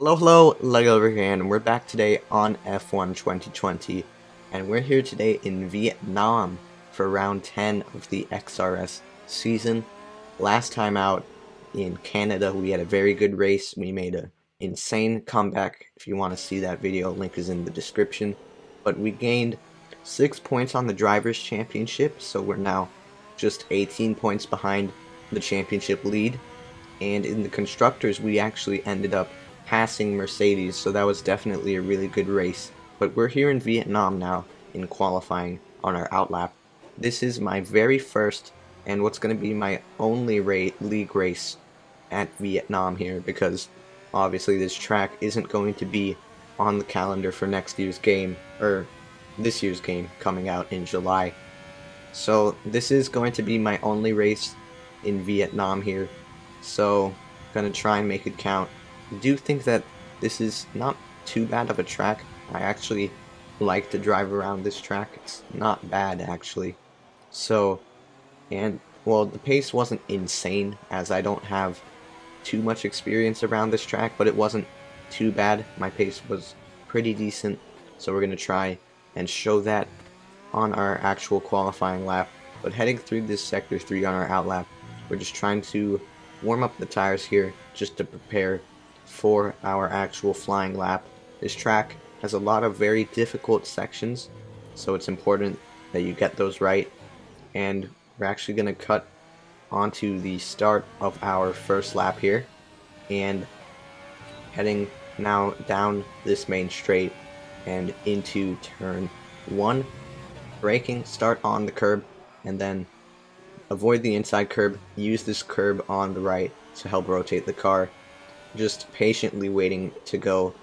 Hello, Lego over here, and we're back today on F1 2020, and we're here today in Vietnam for round 10 of the XRS season. Last time out in Canada, we had a very good race. We made an insane comeback. If you want to see that video, link is in the description. But we gained 6 points on the Drivers' Championship, so we're now just 18 points behind the championship lead. And in the Constructors, we actually ended up passing Mercedes, so that was definitely a really good race. But we're here in Vietnam now in qualifying on our outlap. This is my very first and what's going to be my only league race at Vietnam here, because obviously this track isn't going to be on the calendar for next year's game, or this year's game coming out in July. So this is going to be my only race in Vietnam here, so I'm going to try and make it count. I do think that this is not too bad of a track. I actually like to drive around this track. It's not bad actually. So, and well, the pace wasn't insane as I don't have too much experience around this track, but it wasn't too bad. My pace was pretty decent, so we're going to try and show that on our actual qualifying lap. But heading through this sector 3 on our outlap, we're just trying to warm up the tires here just to prepare for our actual flying lap. This track has a lot of very difficult sections, so it's important that you get those right. And we're actually going to cut onto the start of our first lap here, and heading now down this main straight and into turn 1. Braking, start on the curb, and then avoid the inside curb, use this curb on the right to help rotate the car. Just patiently waiting to go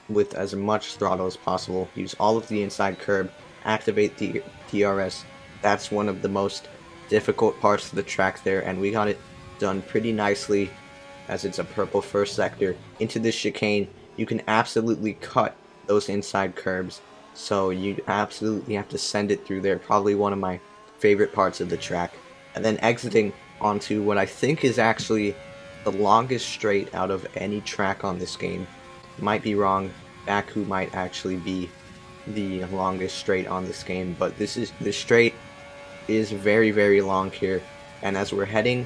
with as much throttle as possible. Use all of the inside curb, activate the DRS. That's one of the most difficult parts of the track there, and we got it done pretty nicely as it's a purple first sector. Into this chicane, you can absolutely cut those inside curbs, so you absolutely have to send it through there. Probably one of my favorite parts of the track. And then exiting onto what I think is actually the longest straight out of any track on this game. Might be wrong. Baku might actually be the longest straight on this game, but this straight is very long here. And as we're heading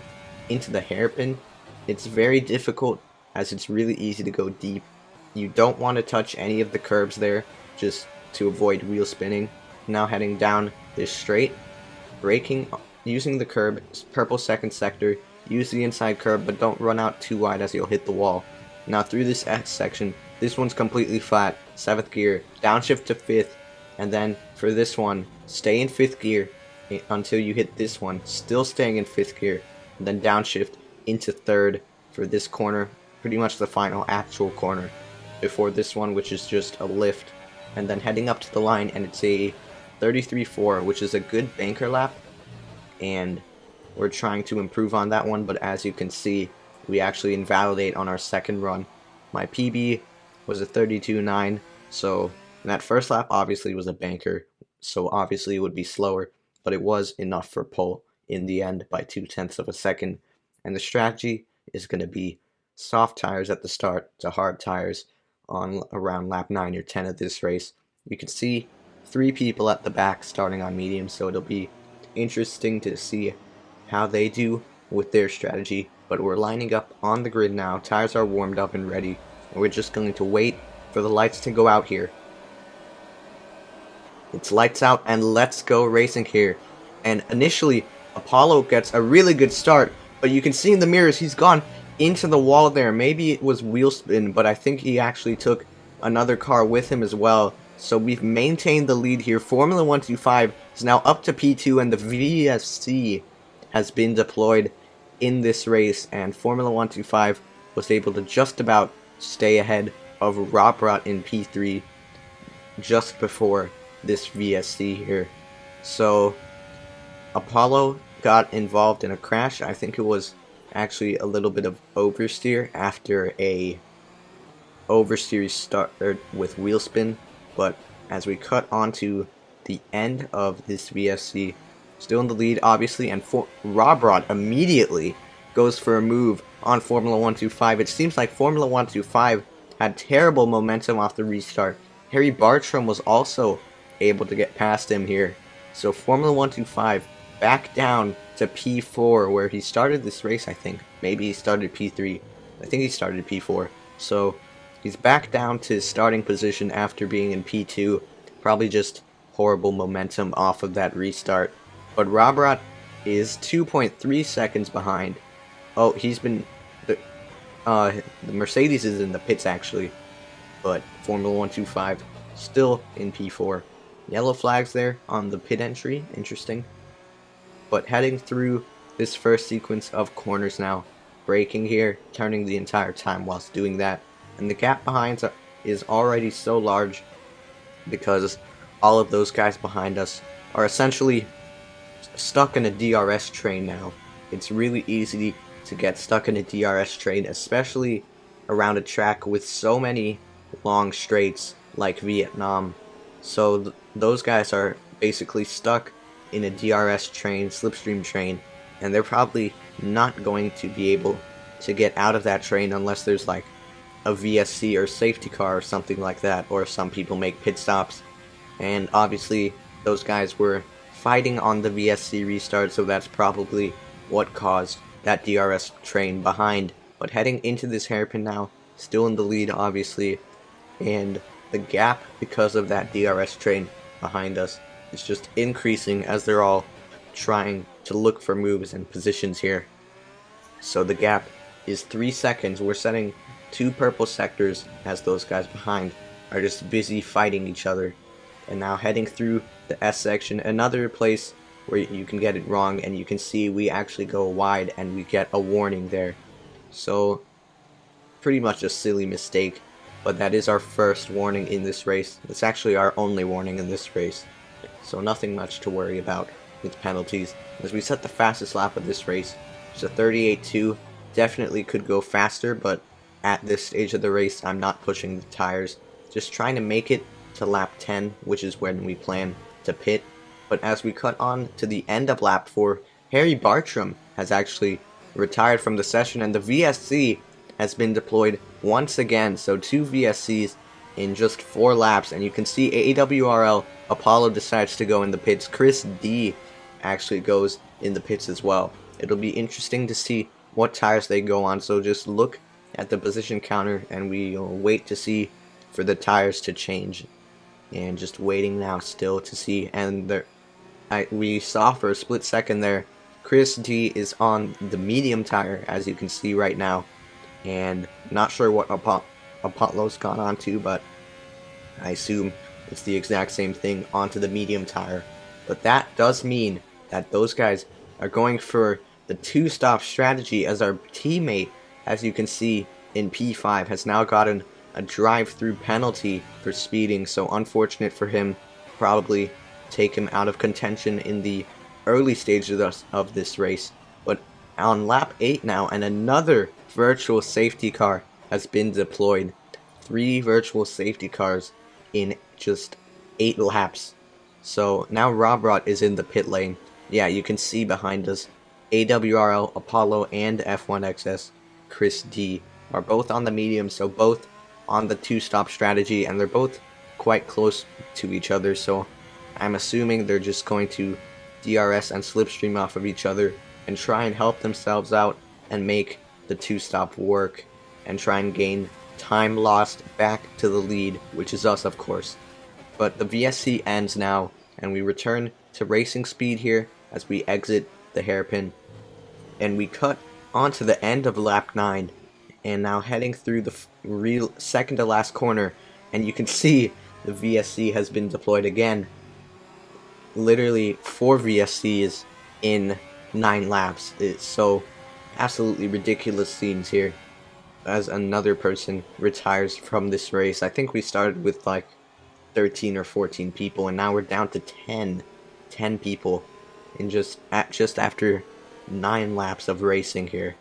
into the hairpin, it's very difficult as it's really easy to go deep. You don't want to touch any of the curbs there just to avoid wheel spinning. Now heading down this straight, braking, using the curb, purple second sector. Use the inside curb, but don't run out too wide as you'll hit the wall. Now through this X section, this one's completely flat, 7th gear, downshift to 5th, and then for this one, stay in 5th gear until you hit this one, still staying in 5th gear, and then downshift into 3rd for this corner, pretty much the final actual corner, before this one, which is just a lift, and then heading up to the line, and it's a 33.4, which is a good banker lap, and we're trying to improve on that one, but as you can see, we actually invalidate on our second run. My PB was a 32.9, so that first lap obviously was a banker, so obviously it would be slower, but it was enough for pole in the end by 0.2 of a second. And the strategy is going to be soft tires at the start to hard tires on around lap 9 or 10 of this race. You can see 3 people at the back starting on medium, so it'll be interesting to see how they do with their strategy. But we're lining up on the grid now, tires are warmed up and ready, and we're just going to wait for the lights to go out here. It's lights out and let's go racing here. And initially Apollo gets a really good start, but you can see in the mirrors he's gone into the wall there. Maybe it was wheel spin, but I think he actually took another car with him as well. So we've maintained the lead here. Formula 125 is now up to P2, and the VSC has been deployed in this race, and Formula 125 was able to just about stay ahead of Robrat in P3 just before this VSC here. So Apollo got involved in a crash. I think it was actually a little bit of oversteer after a oversteer start with wheel spin, but as we cut onto the end of this VSC, still in the lead, obviously, and Robrat immediately goes for a move on Formula 125. It seems like Formula 125 had terrible momentum off the restart. Harry Bartram was also able to get past him here. So Formula 125 back down to P4 where he started this race, I think. Maybe he started P3. I think he started P4. So he's back down to his starting position after being in P2. Probably just horrible momentum off of that restart. But Robrat is 2.3 seconds behind. Oh, he's been... The Mercedes is in the pits actually. But Formula 125 still in P4. Yellow flags there on the pit entry. Interesting. But heading through this first sequence of corners now. Braking here, turning the entire time whilst doing that. And the gap behind is already so large because all of those guys behind us are essentially stuck in a DRS train now. It's really easy to get stuck in a DRS train, especially around a track with so many long straights like Vietnam. So those guys are basically stuck in a DRS train, slipstream train, and they're probably not going to be able to get out of that train unless there's like a VSC or safety car or something like that, or some people make pit stops. And obviously those guys were fighting on the VSC restart, so that's probably what caused that DRS train behind. But heading into this hairpin now, still in the lead obviously, and the gap because of that DRS train behind us is just increasing as they're all trying to look for moves and positions here. So the gap is 3 seconds. We're setting 2 purple sectors as those guys behind are just busy fighting each other. And now heading through the S section, another place where you can get it wrong, and you can see we actually go wide and we get a warning there. So pretty much a silly mistake, but that is our first warning in this race. It's actually our only warning in this race, so nothing much to worry about with penalties. As we set the fastest lap of this race, it's a 38.2. Definitely could go faster, but at this stage of the race I'm not pushing the tires, just trying to make it to lap 10, which is when we plan to pit. But as we cut on to the end of lap 4, Harry Bartram has actually retired from the session, and the VSC has been deployed once again. So 2 VSCs in just 4 laps, and you can see AWRL Apollo decides to go in the pits. Chris D actually goes in the pits as well. It'll be interesting to see what tires they go on, so just look at the position counter and we'll wait to see for the tires to change. And just waiting now still to see, and we saw for a split second there, Chris D is on the medium tire, as you can see right now, and not sure what Apollo's gone on to, but I assume it's the exact same thing, onto the medium tire. But that does mean that those guys are going for the 2-stop strategy, as our teammate, as you can see in P5, has now gotten a drive-through penalty for speeding, so unfortunate for him. Probably take him out of contention in the early stages of this race. But on lap 8 now, and another virtual safety car has been deployed. 3 virtual safety cars in just 8 laps. So now Robrat is in the pit lane. Yeah, you can see behind us AWRL, Apollo, and F1XS Chris D are both on the medium, so both on the 2-stop strategy, and they're both quite close to each other, so I'm assuming they're just going to DRS and slipstream off of each other and try and help themselves out and make the 2-stop work and try and gain time lost back to the lead, which is us of course. But the VSC ends now, and we return to racing speed here as we exit the hairpin, and we cut onto the end of lap 9, and now heading through the real second to last corner, and you can see the VSC has been deployed again. Literally 4 VSCs in 9 laps. It's so absolutely ridiculous scenes here as another person retires from this race. I think we started with like 13 or 14 people, and now we're down to 10 people in just after 9 laps of racing here.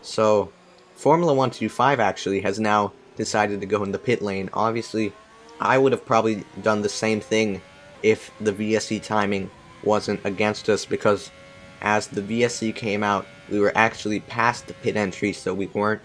So Formula 125 actually has now decided to go in the pit lane. Obviously, I would have probably done the same thing if the VSC timing wasn't against us, because as the VSC came out, we were actually past the pit entry, so we weren't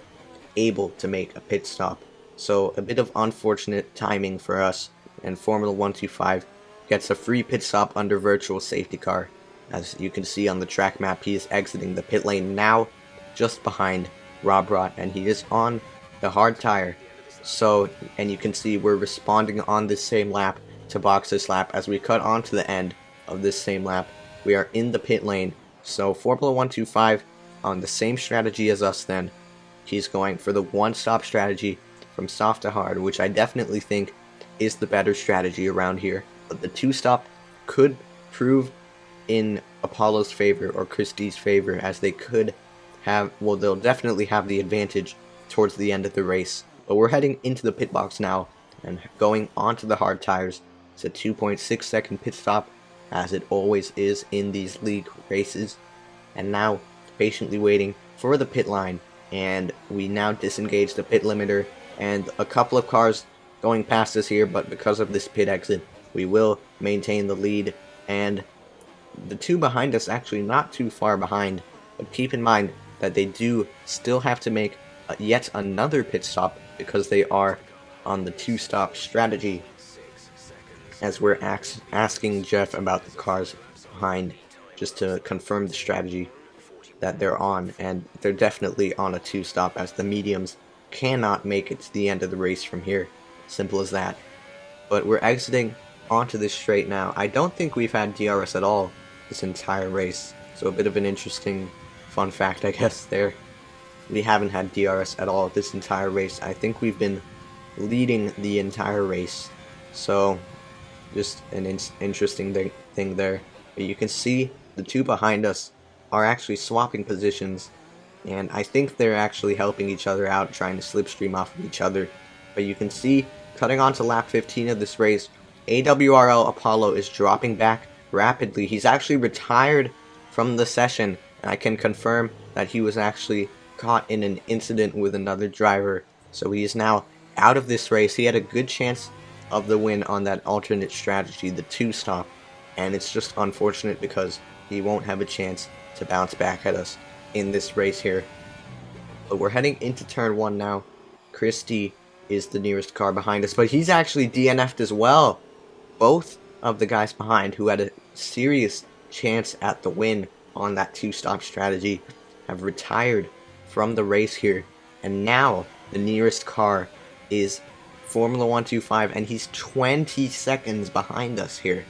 able to make a pit stop. So a bit of unfortunate timing for us, and Formula 125 gets a free pit stop under virtual safety car. As you can see on the track map, he is exiting the pit lane now, just behind Rob Rott, and he is on the hard tire. So, and you can see we're responding on this same lap to box this lap. As we cut on to the end of this same lap, we are in the pit lane. So Formula 125 on the same strategy as us then. He's going for the one-stop strategy from soft to hard, which I definitely think is the better strategy around here. But the two-stop could prove in Apollo's favor or Christie's favor, as they could have, well, they'll definitely have the advantage towards the end of the race. But we're heading into the pit box now and going onto the hard tires. It's a 2.6 second pit stop, as it always is in these league races. And now patiently waiting for the pit line, and we now disengage the pit limiter, and a couple of cars going past us here, but because of this pit exit we will maintain the lead, and the two behind us actually not too far behind. But keep in mind that they do still have to make yet another pit stop because they are on the two-stop strategy, as we're asking Jeff about the cars behind just to confirm the strategy that they're on, and they're definitely on a two-stop, as the mediums cannot make it to the end of the race from here. Simple as that. But we're exiting onto this straight now. I don't think we've had DRS at all this entire race, so a bit of an interesting fun fact, I guess, there. We haven't had DRS at all this entire race. I think we've been leading the entire race, so just an interesting thing there. But you can see the two behind us are actually swapping positions, and I think they're actually helping each other out, trying to slipstream off of each other. But you can see, cutting on to lap 15 of this race, AWRL Apollo is dropping back rapidly. He's actually retired from the session, and I can confirm that he was actually caught in an incident with another driver, so he is now out of this race. He had a good chance of the win on that alternate strategy, the two-stop, and it's just unfortunate because he won't have a chance to bounce back at us in this race here. But we're heading into turn 1 now. Christie is the nearest car behind us, but he's actually DNF'd as well. Both of the guys behind, who had a serious chance at the win on that two-stop strategy, have retired from the race here, and now the nearest car is Formula 125, and he's 20 seconds behind us here.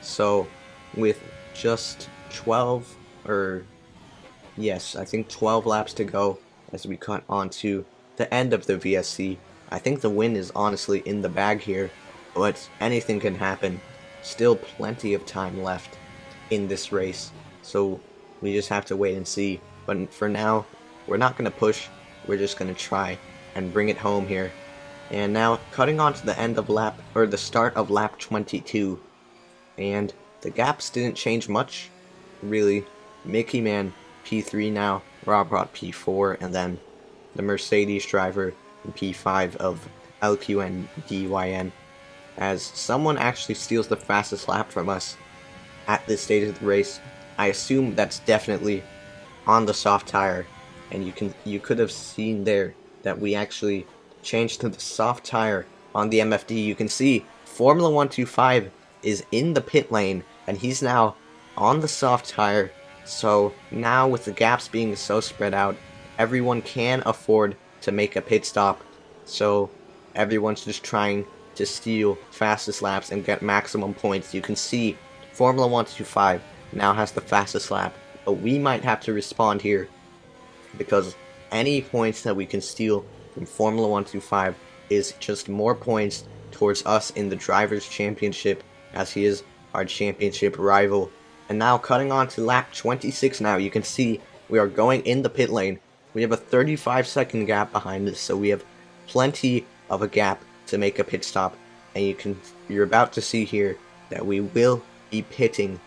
So with just 12, or yes, I think 12 laps to go as we cut onto the end of the VSC, I think the win is honestly in the bag here, but anything can happen. Still plenty of time left in this race, so we just have to wait and see. But for now, we're not going to push, we're just going to try and bring it home here. And now cutting on to the end of lap, or the start of lap 22, and the gaps didn't change much, really. Mickey Man P3 now, Rob Rott P4, and then the Mercedes driver in P5 of LQN DYN, as someone actually steals the fastest lap from us at this stage of the race. I assume that's definitely on the soft tire, and you could have seen there that we actually changed to the soft tire on the MFD. You can see Formula 125 is in the pit lane, and he's now on the soft tire. So now, with the gaps being so spread out, everyone can afford to make a pit stop. So everyone's just trying to steal fastest laps and get maximum points. You can see Formula 125 now has the fastest lap, but we might have to respond here, because any points that we can steal from Formula 125 is just more points towards us in the Drivers' Championship, as he is our championship rival. And now cutting on to lap 26 now, you can see we are going in the pit lane. We have a 35-second gap behind us, so we have plenty of a gap to make a pit stop. And you're about to see here that we will be pitting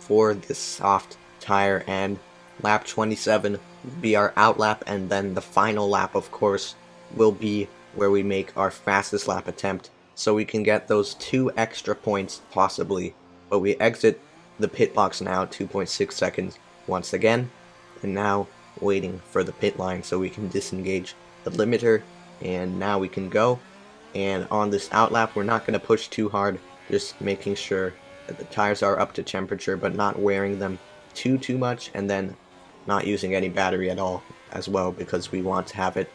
for the soft tire, and lap 27 will be our out lap, and then the final lap, of course, will be where we make our fastest lap attempt, so we can get those 2 extra points possibly. But we exit the pit box now, 2.6 seconds once again, and now waiting for the pit line so we can disengage the limiter And now we can go. And on this outlap, we're not going to push too hard, just making sure that the tires are up to temperature, but not wearing them too much, and then not using any battery at all as well, because we want to have it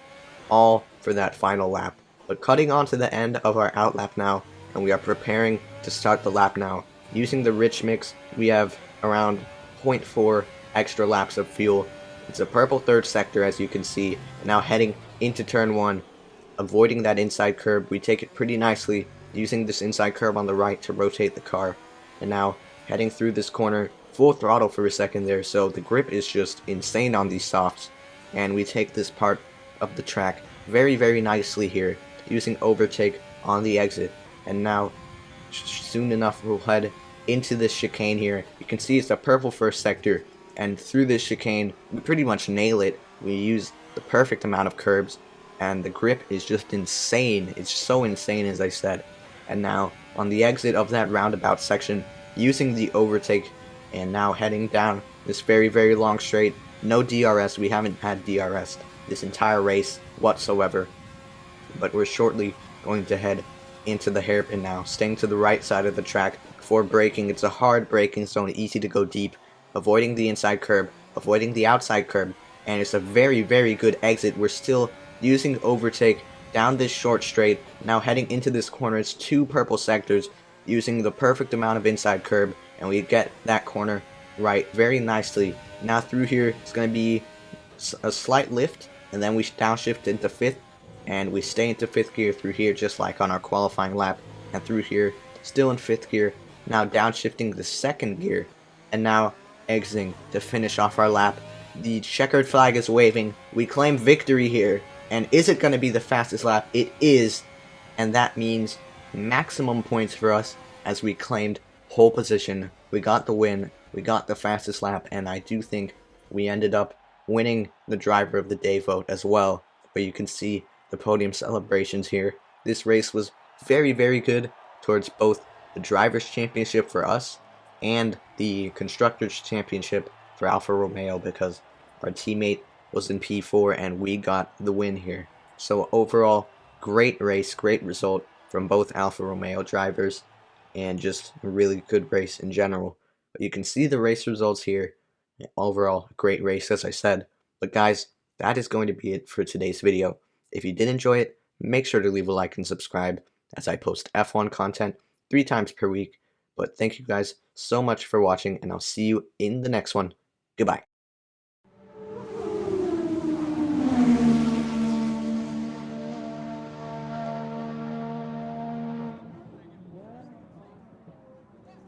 all for that final lap. But cutting on to the end of our outlap now, and we are preparing to start the lap now. Using the rich mix, we have around 0.4 extra laps of fuel. It's a purple third sector, as you can see. Now heading into turn 1, avoiding that inside curb. We take it pretty nicely, using this inside curb on the right to rotate the car. And now heading through this corner, full throttle for a second there, so the grip is just insane on these softs. And we take this part of the track very nicely here, using overtake on the exit. And now soon enough we'll head into this chicane here. You can see it's a purple first sector, and through this chicane we pretty much nail it. We use the perfect amount of curbs, and the grip is just insane. It's so insane, as I said. And now on the exit of that roundabout section, using the overtake, and now heading down this very long straight. No DRS. We haven't had DRS this entire race whatsoever, but we're shortly going to head into the hairpin now, staying to the right side of the track before braking. It's a hard braking zone, easy to go deep, avoiding the inside curb, avoiding the outside curb, and it's a very good exit. We're still using overtake down this short straight, now heading into this corner. It's 2 purple sectors, using the perfect amount of inside curb, and we get that corner right very nicely. Now through here, it's going to be a slight lift, and then we downshift into 5th, and we stay into 5th gear through here, just like on our qualifying lap. And through here, still in 5th gear, now downshifting the 2nd gear, and now exiting to finish off our lap. The checkered flag is waving. We claim victory here. And is it going to be the fastest lap? It is, and that means maximum points for us, as we claimed pole position. We got the win, we got the fastest lap, and I do think we ended up winning the driver of the day vote as well, where you can see the podium celebrations here. This race was very good towards both the drivers' championship for us and the constructors' championship for Alfa Romeo, because our teammate was in P4 and we got the win here. So overall, great race, great result from both Alfa Romeo drivers, and just a really good race in general. But you can see the race results here. Overall, great race, as I said. But guys, that is going to be it for today's video. If you did enjoy it, make sure to leave a like and subscribe, as I post F1 content 3 times per week. But thank you guys so much for watching, and I'll see you in the next one. Goodbye.